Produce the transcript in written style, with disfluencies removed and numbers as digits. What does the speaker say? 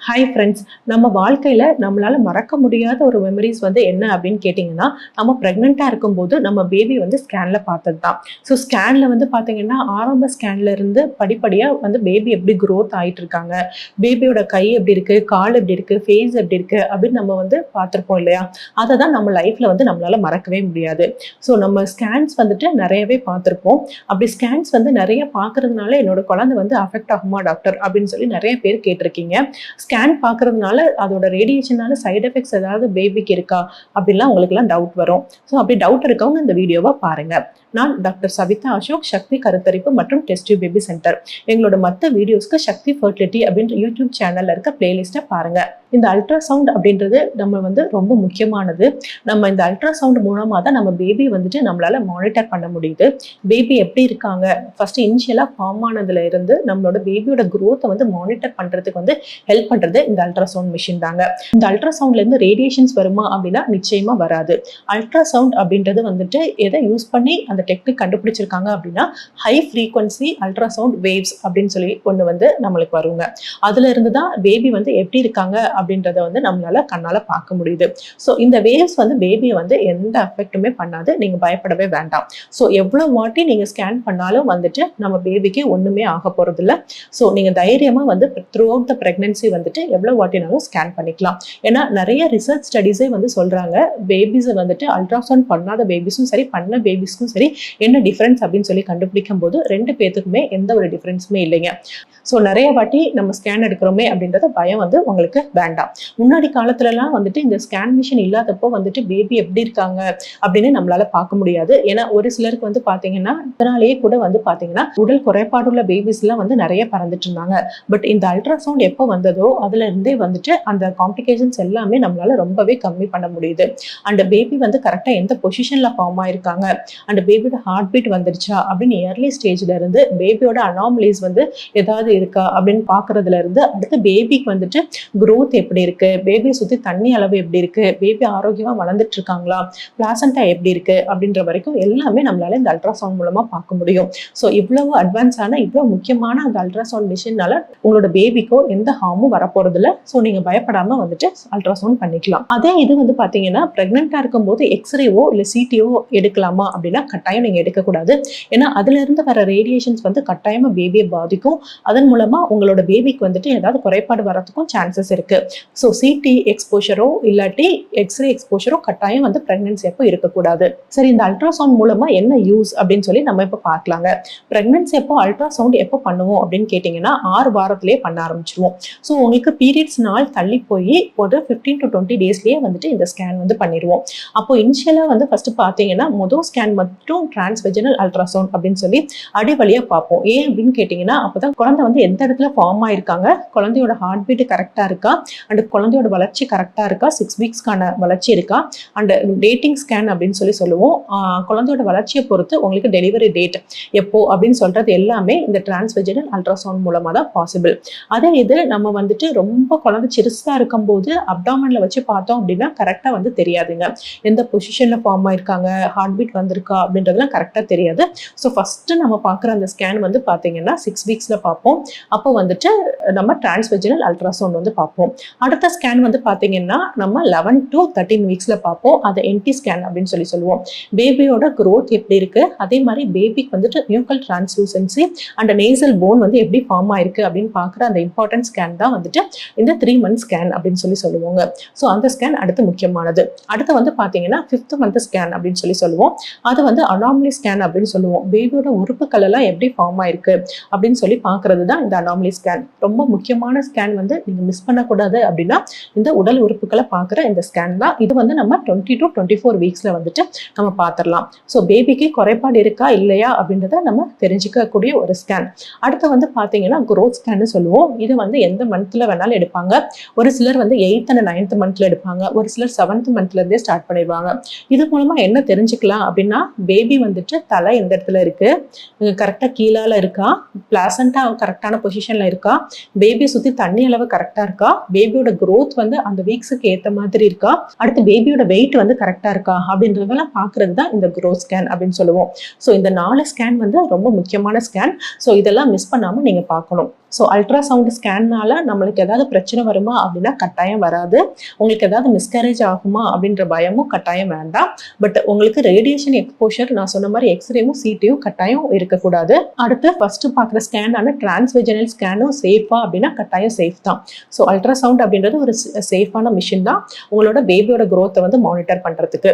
Hi friends, நம்ம வாழ்க்கையில் நம்மளால் மறக்க முடியாத ஒரு மெமரிஸ் என்ன அப்படின்னு கேட்டிங்கன்னா, நம்ம ப்ரெக்னெண்ட்டாக இருக்கும்போது நம்ம பேபி ஸ்கேனில் பார்த்தது தான். ஸோ ஸ்கேனில் பார்த்தீங்கன்னா, ஆரம்ப ஸ்கேனில் இருந்து படிப்படியாக பேபி எப்படி க்ரோத் ஆகிட்டு இருக்காங்க, பேபியோட கை எப்படி இருக்குது, கால் எப்படி இருக்குது, ஃபேஸ் எப்படி இருக்குது அப்படின்னு நம்ம பார்த்துருப்போம் இல்லையா? அதை தான் நம்ம லைஃப்பில் நம்மளால் மறக்கவே முடியாது. ஸோ நம்ம ஸ்கேன்ஸ் நிறையவே பார்த்துருப்போம். அப்படி ஸ்கேன்ஸ் நிறைய பார்க்கறதுனால என்னோட குழந்தை அஃபெக்ட் ஆகுமா டாக்டர் அப்படின்னு சொல்லி நிறைய பேர் கேட்டிருக்கீங்க. ஸ்கேன் பார்க்கறதுனால அதோட ரேடியேஷனால சைடு எஃபெக்ட்ஸ் ஏதாவது பேபிக்கு இருக்கா அப்படின்லாம் உங்களுக்குலாம் டவுட் வரும். ஸோ அப்படி டவுட் இருக்கவங்க இந்த வீடியோவை பாருங்க. நான் டாக்டர் சவிதா அசோக், சக்தி கருத்தரிப்பு மற்றும் டெஸ்ட் டியூப் பேபி சென்டர். எங்களோட மற்ற வீடியோஸ்க்கு சக்தி ஃபர்டிலிட்டி அப்படின்ற யூடியூப் சேனல்ல இருக்க பிளேலிஸ்ட்டை பாருங்க. இந்த அல்ட்ராசவுண்ட் அப்படின்றது நம்ம ரொம்ப முக்கியமானது. நம்ம இந்த அல்ட்ராசவுண்ட் மூலமாக தான் நம்ம பேபி நம்மளால மானிட்டர் பண்ண முடியுது. பேபி எப்படி இருக்காங்க, ஃபர்ஸ்ட் இனிஷியலா ஃபார்ம் ஆனதுல இருந்து நம்மளோட பேபியோட க்ரோத்தை மானிட்டர் பண்றதுக்கு ஹெல்ப் பண்றது இந்த அல்ட்ராசவுண்ட் மிஷின் தாங்க. இந்த அல்ட்ராசவுண்ட்ல இருந்து ரேடியேஷன்ஸ் வருமா அப்படின்னா நிச்சயமா வராது. அல்ட்ராசவுண்ட் அப்படின்றது எதை யூஸ் பண்ணி அந்த டெக்னிக் கண்டுபிடிச்சிருக்காங்க அப்படின்னா, ஹை ஃப்ரீக்வன்சி அல்ட்ராசவுண்ட் வேவ்ஸ் அப்படின்னு சொல்லி ஒன்று நம்மளுக்கு வருங்க. அதுல இருந்து தான் பேபி எப்படி இருக்காங்க அப்படின்றத நம்மளால கண்ணால பார்க்க முடியுது. ஸோ இந்த வேவ்ஸ் பேபியை எந்த அஃபெக்ட்டுமே பண்ணாது. நீங்க பயப்படவே வேண்டாம். ஸோ எவ்வளவு வாட்டி நீங்க ஸ்கேன் பண்ணாலும் நம்ம பேபிக்கு ஒண்ணுமே ஆக போறது இல்லை. ஸோ நீங்க தைரியமா த்ரூ அவுட் த பிரெக்னன்சி எவ்வளவு வாட்டினாலும் ஸ்கேன் பண்ணிக்கலாம். ஏன்னா நிறைய ரிசர்ச் ஸ்டடிஸே சொல்றாங்க, பேபிஸை அல்ட்ராசவுண்ட் பண்ணாத பேபிஸும் சரி, பண்ண பேபிஸ்க்கும் சரி என்ன டிஃபரன்ஸ் அப்படின்னு சொல்லி கண்டுபிடிக்கும் போது ரெண்டு பேத்துக்குமே எந்த ஒரு டிஃபரன்ஸுமே இல்லைங்க. ஸோ நிறைய வாட்டி நம்ம ஸ்கேன் எடுக்கிறோமே அப்படின்றத பயம் உங்களுக்கு வேண்டாம். முன்னாடி காலத்துலலாம் இந்த ஸ்கேன் மிஷின் இல்லாதப்போ பேபி எப்படி இருக்காங்க அப்படின்னு நம்மளால பார்க்க முடியாது. ஏன்னா ஒரு சிலருக்கு பார்த்தீங்கன்னா இதனாலேயே கூட பார்த்தீங்கன்னா உடல் குறைபாடுள்ள பேபிஸ் எல்லாம் நிறைய பறந்துட்டு இருந்தாங்க. பட் இந்த அல்ட்ராசவுண்ட் எப்போ வந்ததோ அதுல இருந்தே அந்த காம்ப்ளிகேஷன்ஸ் எல்லாமே நம்மளால ரொம்பவே கம்மி பண்ண முடியுது. அந்த பேபி கரெக்டா எந்த பொசிஷன்ல ஃபார்ம் ஆயிருக்காங்க, அந்த பேபியோட ஹார்ட் பீட் வந்துருச்சா அப்படின்னு ஏர்லி ஸ்டேஜ்ல இருந்து பேபியோட அனாமலிஸ் ஏதாவது இருக்கா அப்படின்னு பாக்குறதுல இருந்து அடுத்து பேபிக்கு growth எப்படி இருக்கு, பேபியை சுத்தி தண்ணி அளவு எப்படி இருக்கு, பேபி ஆரோக்கியமா வளர்ந்துட்டு இருக்காங்களா, பிளாசண்டா எப்படி இருக்கு அப்படின்ற வரைக்கும் எல்லாமே நம்மளால இந்த அல்ட்ராசவுண்ட் மூலமா பார்க்க முடியும். ஸோ இவ்வளவு அட்வான்ஸான இவ்வளவு முக்கியமான அந்த அல்ட்ராசவுண்ட் மிஷினால உங்களோட பேபிக்கோ எந்த ஹார்மும் வரப்போறது இல்லை. ஸோ நீங்க பயப்படாம அல்ட்ராசவுண்ட் பண்ணிக்கலாம். அதே இது பாத்தீங்கன்னா பிரெக்னெண்டா இருக்கும் போது எக்ஸ்ரேவோ இல்ல சிடிஓ எடுக்கலாமா அப்படின்னா கட்டாயம் நீங்க எடுக்கக்கூடாது. ஏன்னா அதுல இருந்து வர ரேடியேஷன்ஸ் கட்டாயமா பேபியை பாதிக்கும். அதன் மூலமா உங்களோட பேபிக்கு ஏதாவது குறைபாடு வரதுக்கும் சான்சஸ் இருக்கு. ஸோ சிடி எக்ஸ்போஷரோ இல்லாட்டி எக்ஸ்ரே எக்ஸ்போஷரோ கட்டாயம் பிரெக்னன்சி அப்போ இருக்கக்கூடாது. சரி, இந்த அல்ட்ராசவுண்ட் மூலமா என்ன யூஸ் அப்படின்னு சொல்லி நம்ம இப்போ பார்க்கலாங்க. பிரெக்னன்சி அப்போ அல்ட்ராசவுண்ட் எப்போ பண்ணுவோம் அப்படின்னு கேட்டீங்கன்னா 6 வாரத்திலேயே பண்ண ஆரம்பிச்சிருவோம். ஸோ உங்களுக்கு பீரியட்ஸ் நாள் தள்ளி போய் ஒரு 15 to 20 டேஸ்லயே இந்த ஸ்கேன் பண்ணிடுவோம். அப்போ இனிஷியலா ஃபர்ஸ்ட் பார்த்தீங்கன்னா முதல் ஸ்கேன் மட்டும் டிரான்ஸ்வெஜினல் அல்ட்ராசவுண்ட் அப்படின்னு சொல்லி அடிவழியா பார்ப்போம். ஏன் அப்படின்னு கேட்டீங்கன்னா அப்பதான் குழந்தை எந்த இடத்துல ஃபார்ம் ஆயிருக்காங்க, குழந்தையோட ஹார்ட் பீட் கரெக்டா இருக்கா, அண்ட் குழந்தையோட வளர்ச்சி கரெக்டா இருக்கா, 6 வீக்ஸ்க்கான வளர்ச்சி இருக்கா, அண்ட் டேட்டிங் ஸ்கேன் அப்படின்னு சொல்லுவோம். குழந்தையோட வளர்ச்சியை பொறுத்து உங்களுக்கு டெலிவரி டேட் எப்போ அப்படின்னு சொல்றது எல்லாமே இந்த டிரான்ஸ்வெஜினல் அல்ட்ராசவுண்ட் மூலமா தான் பாசிபிள். அதே இது நம்ம ரொம்ப குழந்தை சிறுசா இருக்கும் போது அப்டாமன்ல வச்சு பார்த்தோம் அப்படின்னா கரெக்டா தெரியாதுங்க. எந்த பொசிஷன்ல ஃபார்ம் ஆயிருக்காங்க, ஹார்ட் பீட் வந்திருக்கா அப்படின்றதுலாம் கரெக்டா தெரியாது. ஸோ ஃபர்ஸ்ட் நம்ம பார்க்குற அந்த ஸ்கேன் பாத்தீங்கன்னா 6 வீக்ஸ்ல பார்ப்போம். அப்போ நம்ம டிரான்ஸ்வெஜினல் அல்ட்ராசவுண்ட் பார்ப்போம். அடுத்த ஸ்கேன் பாத்தீங்கன்னா நம்ம 11 to 13 வீக்ஸ்ல பார்ப்போம். அதை என்டி ஸ்கேன் அப்படின்னு சொல்லுவோம். பேபியோட growth எப்படி இருக்கு, அதே மாதிரி பேபிக்கு நியூக்கல் டிரான்ஸ்லூசன்சி அண்ட் நேசல் போன் எப்படி ஃபார்ம் ஆயிருக்கு அப்படின்னு பார்க்குற அந்த இம்பார்ட்டன்ட் ஸ்கேன் தான் இந்த 3 month ஸ்கேன் அப்படின்னு சொல்லுவாங்க. ஸோ அந்த ஸ்கேன் அடுத்து முக்கியமானது. அடுத்து பாத்தீங்கன்னா 5th month ஸ்கேன் அப்படின்னு சொல்லுவோம். அது அனாமலி ஸ்கேன் அப்படின்னு சொல்லுவோம். பேபியோட உறுப்புகள் எல்லாம் எப்படி ஃபார்ம் ஆயிருக்கு அப்படின்னு சொல்லி பார்க்கறது தான் இந்த அனாமலி ஸ்கேன். ரொம்ப முக்கியமான ஸ்கேன் நீங்க மிஸ் பண்ணக்கூடாது அப்படின்னா இந்த உடல் உறுப்புகளை பார்க்குற இந்த ஸ்கேன் தான். இது நம்ம 20 to 24 வீக்ஸ்ல நம்ம பார்த்துடலாம். ஸோ பேபிக்கு குறைபாடு இருக்கா இல்லையா அப்படின்றத நம்ம தெரிஞ்சுக்கக்கூடிய ஒரு ஸ்கேன். அடுத்து பாத்தீங்கன்னா growth ஸ்கேன் சொல்லுவோம். இது எந்த மந்த்ல வேணாலும் எடுப்பாங்க. ஒரு சிலர் 8th and 9th மந்த்ல எடுப்பாங்க, ஒரு சிலர் 7th மந்த்ல இருந்தே ஸ்டார்ட் பண்ணிடுவாங்க. இது மூலமா என்ன தெரிஞ்சுக்கலாம் அப்படின்னா பேபி தலை எந்த இடத்துல இருக்கு, கரெக்டா கீழால இருக்கா, பிளாசண்டா கரெக்டான பொசிஷன்ல இருக்கா, பேபி சுத்தி தண்ணி அளவு கரெக்டா இருக்கா, பேபியோட growth அந்த வீக்ஸுக்கு ஏத்த மாதிரி இருக்கா, அடுத்து பேபியோட வெயிட் கரெக்டா இருக்கா அப்படின்றதெல்லாம் பாக்குறது தான் இந்த growth ஸ்கேன் அப்படின்னு சொல்லுவோம். ஸோ இந்த 4 ஸ்கேன் ரொம்ப முக்கியமான ஸ்கேன். ஸோ இதெல்லாம் மிஸ் பண்ணாம நீங்க பார்க்கணும். ஸோ அல்ட்ராசவுண்ட் ஸ்கேன்னால நம்மளுக்கு ஏதாவது பிரச்சனை வருமா அப்படின்னா கட்டாயம் வராது. உங்களுக்கு ஏதாவது மிஸ்கேரேஜ் ஆகுமா அப்படின்ற பயமும் கட்டாயம் வேண்டாம். பட் உங்களுக்கு ரேடியேஷன் எக்ஸ்போஷர் நான் சொன்ன மாதிரி எக்ஸ்ரேவும் சிடியும் கட்டாயம் இருக்கக்கூடாது. அடுத்து ஃபர்ஸ்ட் பார்க்குற ஸ்கேனான டிரான்ஸ்வெஜினல் ஸ்கேனும் சேஃபா அப்படின்னா கட்டாயம் சேஃப் தான். ஸோ அல்ட்ராசவுண்ட் அப்படின்றது ஒரு சேஃபான மிஷின் தான் உங்களோட பேபியோட growth வந்து மானிட்டர் பண்றதுக்கு.